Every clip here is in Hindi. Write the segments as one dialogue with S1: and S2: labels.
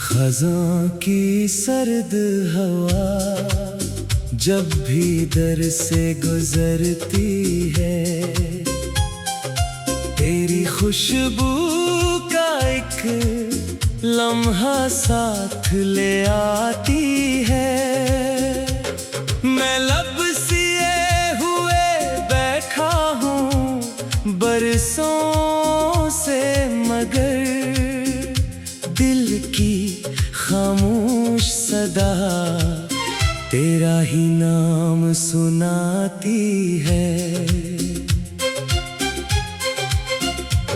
S1: खज़ां की सर्द हवा जब भी दर से गुजरती है, तेरी खुशबू का एक लम्हा साथ ले आती है। मैं लब सिए हुए बैठा हूँ बरसों से, मगर दिल की खामोश सदा तेरा ही नाम सुनाती है।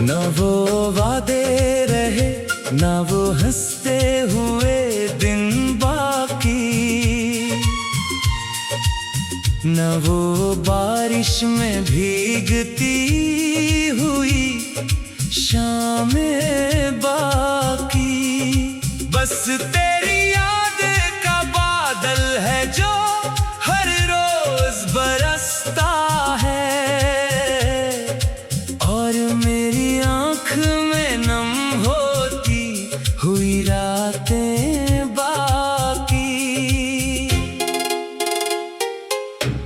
S1: ना वो वादे रहे, ना वो हंसते हुए दिन बाकी, ना वो बारिश में भीगती हुई शामें बाकी। बस तेरी याद का बादल है जो हर रोज बरसता है, और मेरी आँख में नम होती हुई रातें बाकी।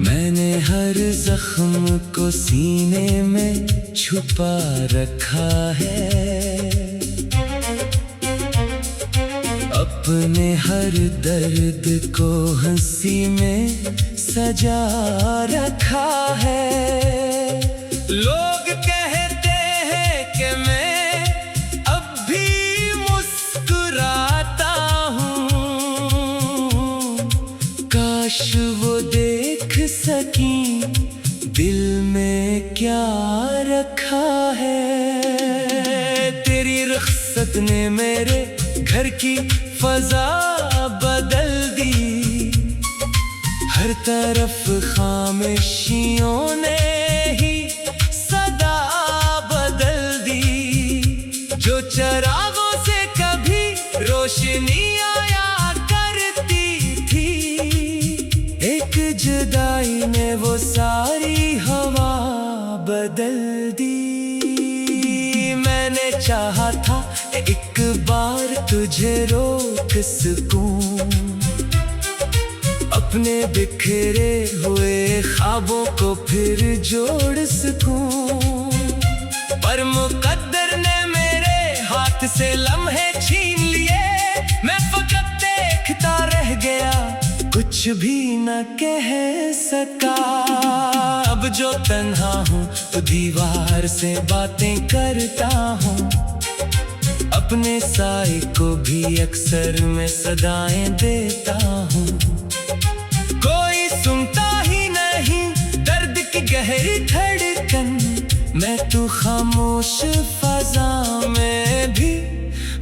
S1: मैंने हर जख्म को सीने में छुपा रखा है, अपने हर दर्द को हंसी में सजा रखा है। लोग कहते हैं कि मैं अब भी मुस्कुराता हूँ, काश वो देख सकीं दिल में क्या रखा है। तेरी रुखसत ने मेरे घर की फजा बदल दी, हर तरफ खामोशियों ने ही सदा बदल दी। जो चरागों से कभी रोशनी आया करती थी, एक जुदाई ने वो सारी हवा बदल दी। मैंने चाहा था एक बार तुझे रोक सकूं, अपने बिखरे हुए ख्वाबों को फिर जोड़ सकूं, पर मुकद्दर ने मेरे हाथ से लम्हे छीन लिए। मैं फकत देखता रह गया, कुछ भी न कह सका। अब जो तन्हा हूँ तो दीवार से बातें करता हूँ, अपने साए को भी अक्सर मैं सदाएं देता हूँ। कोई सुनता ही नहीं दर्द की गहरी धड़कन, मैं तू खामोश फजा में भी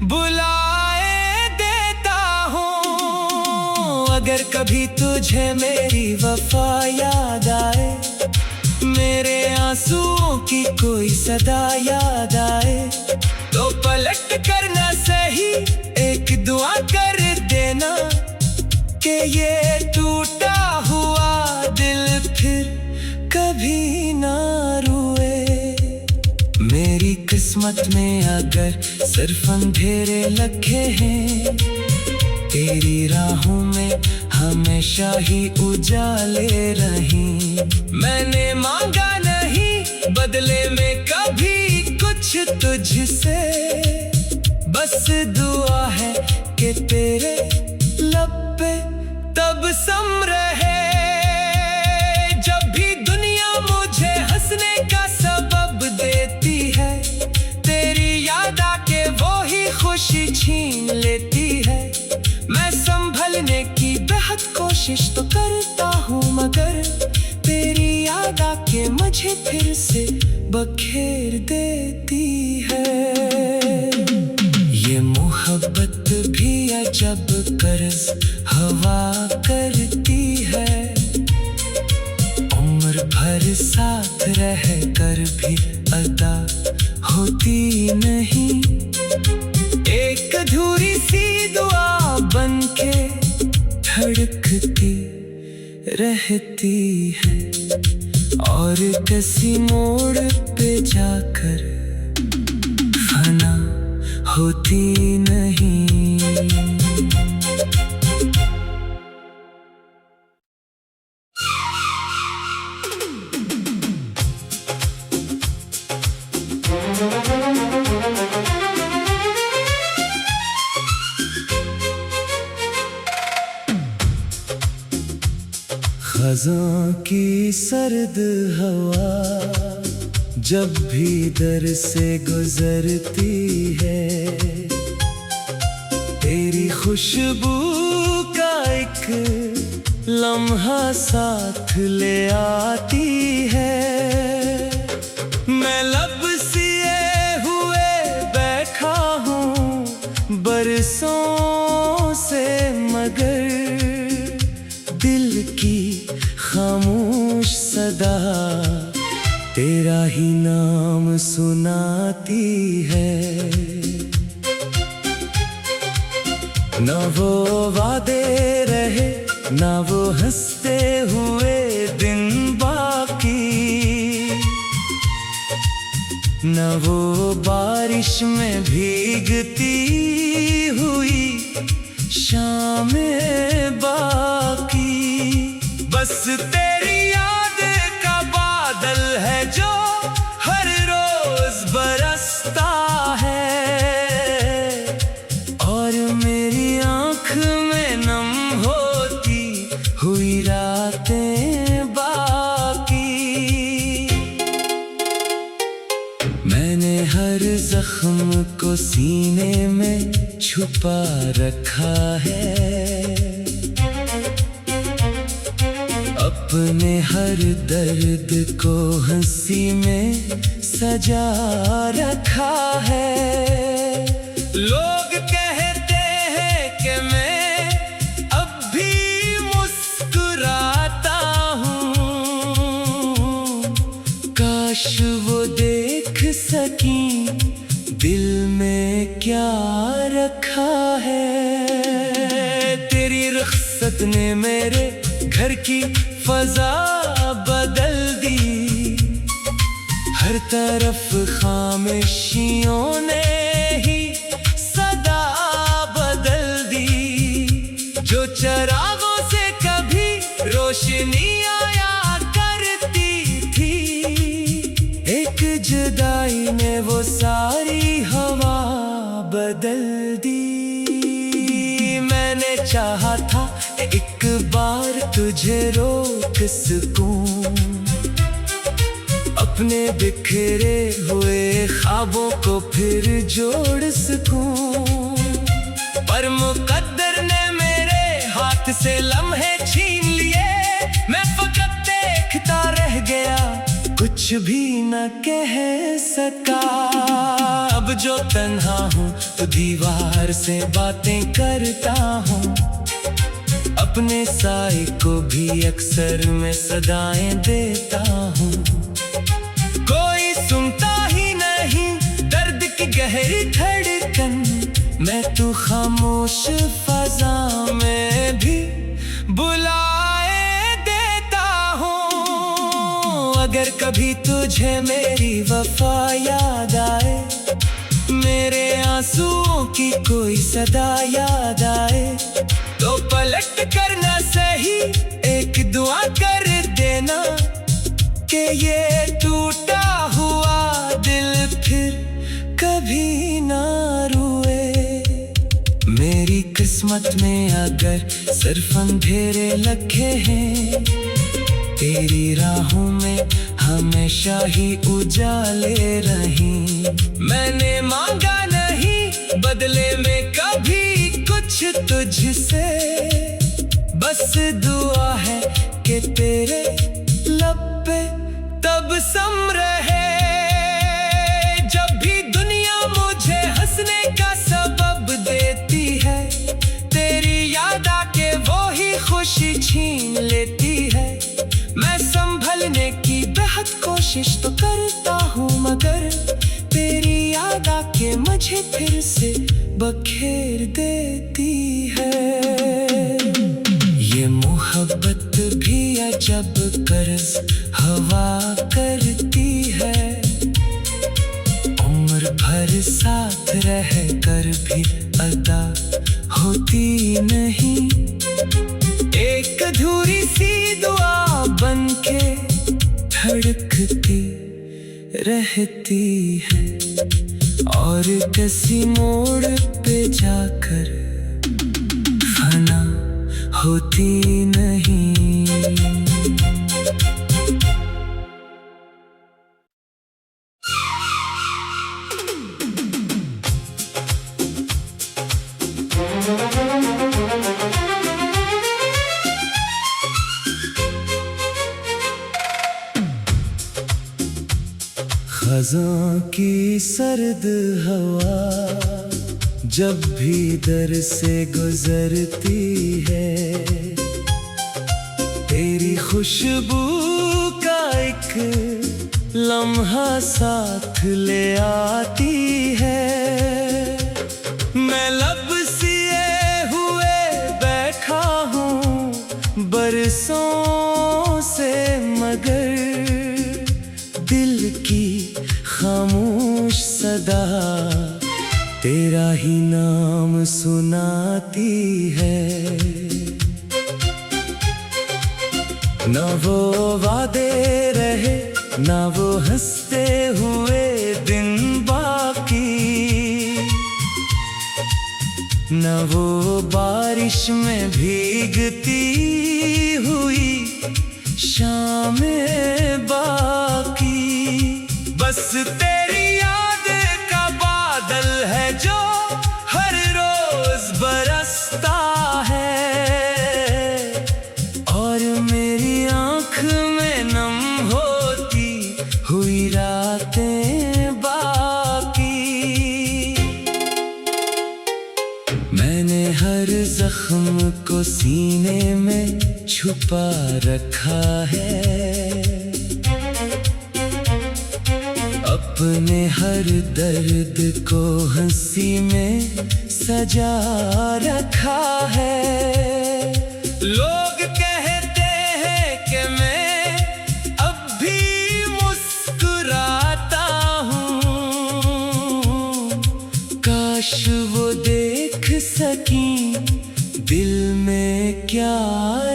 S1: बुलाए देता हूँ। अगर कभी तुझे मेरी वफा याद आए, मेरे आंसुओं की कोई सदा याद आए, तो पलट कर ना सही एक दुआ कर देना, कि ये टूटा हुआ दिल फिर कभी ना रोए। मेरी किस्मत में अगर सिर्फ अंधेरे लगे हैं, तेरी राहों में हमेशा ही उजाले रहीं। मैंने मांगा नहीं बदले में कभी कुछ तुझसे, बस दुआ है कि तेरे लब पे तब सम रहे। जब भी दुनिया मुझे हंसने का सबब देती है, तेरी याद आके वो ही खुशी छीन लेती है। मैं संभलने की बेहद कोशिश तो करता हूँ, मगर तेरी याद आके मुझे फिर से बखेर देती है। ये मोहब्बत भी अजब कर्ज हवा करती है, उम्र भर साथ रह कर भी अदा होती नहीं। एक अधूरी सी दुआ बनके धड़कती रहती है, और किसी मोड़ पे जाकर फना होती नहीं। खज़ां की सर्द हवा जब भी दर से गुजरती है, तेरी खुशबू का एक लम्हा साथ ले आती है। मैं लब सिए हुए बैठा हूँ बरसों से, मगर दिल की खामोश सदा तेरा ही नाम सुनाती है। ना वो वादे रहे, ना वो हंसते हुए दिन बाकी, ना वो बारिश में भीगती हुई शामें बाकी। बस तेरी याद का बादल है जो हर रोज बरसता है, और मेरी आँख में नम होती हुई रातें बाकी। मैंने हर जख्म को सीने में छुपा रखा है, अपने हर दर्द को हंसी में सजा रखा है। लोग कहते हैं कि मैं अब भी मुस्कुराता हूँ, काश वो देख सकीं दिल में क्या रखा है। तेरी रुखसत ने मेरे घर की फजा बदल दी, हर तरफ खामोशियों ने ही सदा बदल दी। जो चरागों से कभी रोशनी आया करती थी, एक जुदाई ने वो सारी हवा बदल दी। मैंने चाहा था एक बार तुझे रोक सकूं, अपने बिखरे हुए ख्वाबों को फिर जोड़ सकूं, पर मुकद्दर ने मेरे हाथ से लम्हे छीन लिए। मैं फकत देखता रह गया, कुछ भी न कह सका। अब जो तन्हा हूँ तो दीवार से बातें करता हूँ, अपने साए को भी अक्सर मैं सदाएं देता हूँ। कोई सुनता ही नहीं दर्द की गहरी धड़कन, मैं तू खामोश फजा में भी बुलाए देता हूँ। अगर कभी तुझे मेरी वफा याद आए, मेरे आंसुओं की कोई सदा याद आए, तो पलट कर न सही एक दुआ कर देना कि ये टूटा हुआ दिल फिर कभी ना रोए। मेरी किस्मत में अगर सिर्फ अंधेरे लगे हैं, तेरी राहों में हमेशा ही उजाले रहीं। मैंने मांगा नहीं बदले में कभी कुछ तुझसे, बस दुआ है कि तेरे लब पे तबस्सुम रहे। जब भी दुनिया मुझे हंसने का सबब देती है, तेरी याद आके वो ही खुशी छीन लेती है। मैं संभलने की बेहद कोशिश तो करता हूँ, मगर तेरी याद आके मुझे फिर से बखेर देती है। ये मोहब्बत भी अजब कर्ज हवा करती है, उम्र भर साथ रह कर भी अदा होती नहीं। एक अधूरी सी दुआ बनके धड़कती रहती है, और किसी मोड़ पे जाकर फना होती नहीं। खज़ां की सर्द हवा जब भी दर से गुजरती है, तेरी खुशबू का एक लम्हा साथ ले आती है। मैं लब सिए हुए बैठा हूँ बरसों से, मगर दिल की खामोश सदा तेरा ही नाम सुनाती है। ना वो वादे रहे, ना वो हंसते हुए दिन बाकी, ना वो बारिश में भीगती हुई शामें बाकी। बस तेरी याद का बादल है जो हर रोज बरसता है, और मेरी आँख में नम होती हुई रातें बाकी। मैंने हर जख्म को सीने में छुपा रखा है, अपने हर दर्द को हंसी में सजा रखा है। लोग कहते हैं कि मैं अब भी मुस्कुराता हूँ, काश वो देख सकीं दिल में क्या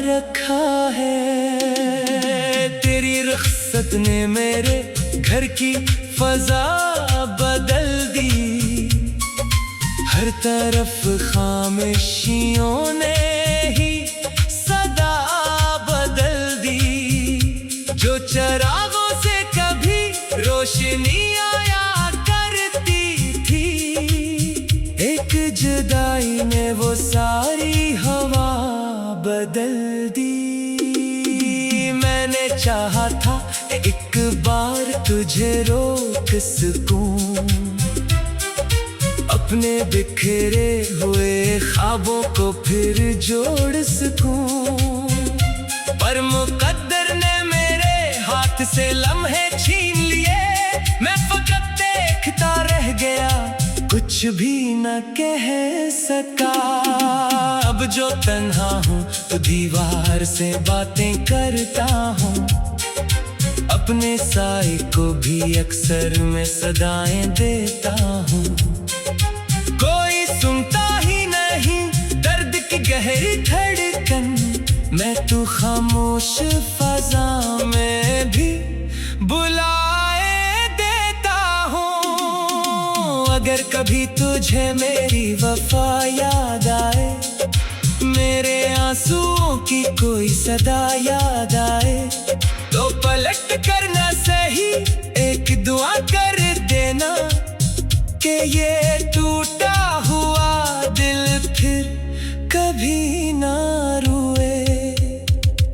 S1: रखा है। तेरी रुखसत ने मेरे घर की फजा बदल दी, हर तरफ खामोशियों ने ही सदा बदल दी। जो चरागों से कभी रोशनी आया करती थी, एक जुदाई ने वो सारी हवा बदल दी। मैंने चाहा था एक बार तुझे रोक सकूं, अपने बिखरे हुए ख्वाबों को फिर जोड़ सकूं, पर मुकद्दर ने मेरे हाथ से लम्हे छीन लिए। मैं फकत देखता रह गया, कुछ भी न कह सका। अब जो तन्हा हूँ तो दीवार से बातें करता हूँ, अपने साए को भी अक्सर मैं सदाएं देता हूँ। कोई सुनता ही नहीं दर्द की गहरी धड़कन, मैं तू खामोश फजा में भी बुलाए देता हूँ। अगर कभी तुझे मेरी वफा याद आए, मेरे आंसुओं की कोई सदा याद आए, तो पलट कर ना सही एक दुआ कर देना, कि ये टूटा हुआ दिल फिर कभी ना रोए।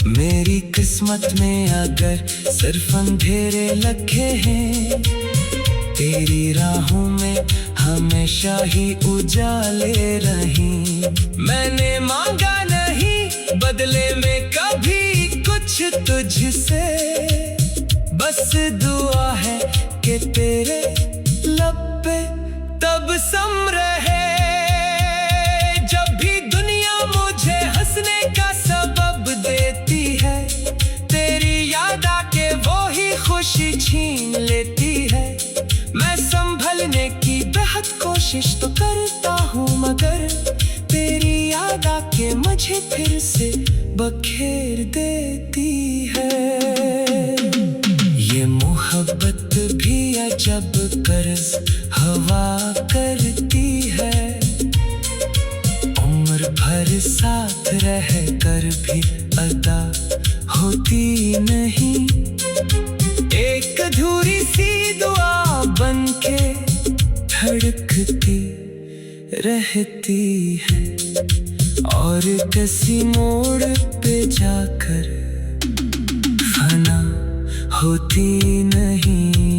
S1: मेरी किस्मत में अगर सिर्फ अंधेरे लगे हैं, तेरी राहों में हमेशा ही उजाले रहीं। मैंने मांगा नहीं बदले में कभी कुछ तुझसे, बस दुआ है कि तेरे लब पे तबस्सुम रहे। जब भी दुनिया मुझे हंसने का सबब देती है, तेरी याद आके वो ही खुशी छीन लेती है। मैं संभलने की बेहद कोशिश तो करता हूँ, मगर तेरी याद आके मुझे फिर से बखेर देती है। ये मोहब्बत भी अजब कर्ज हवा करती है, उम्र भर साथ रह कर भी अदा होती नहीं। एक अधूरी सी दुआ बनके धड़कती रहती है और किसी मोड़ पे जाकर फना होती नहीं।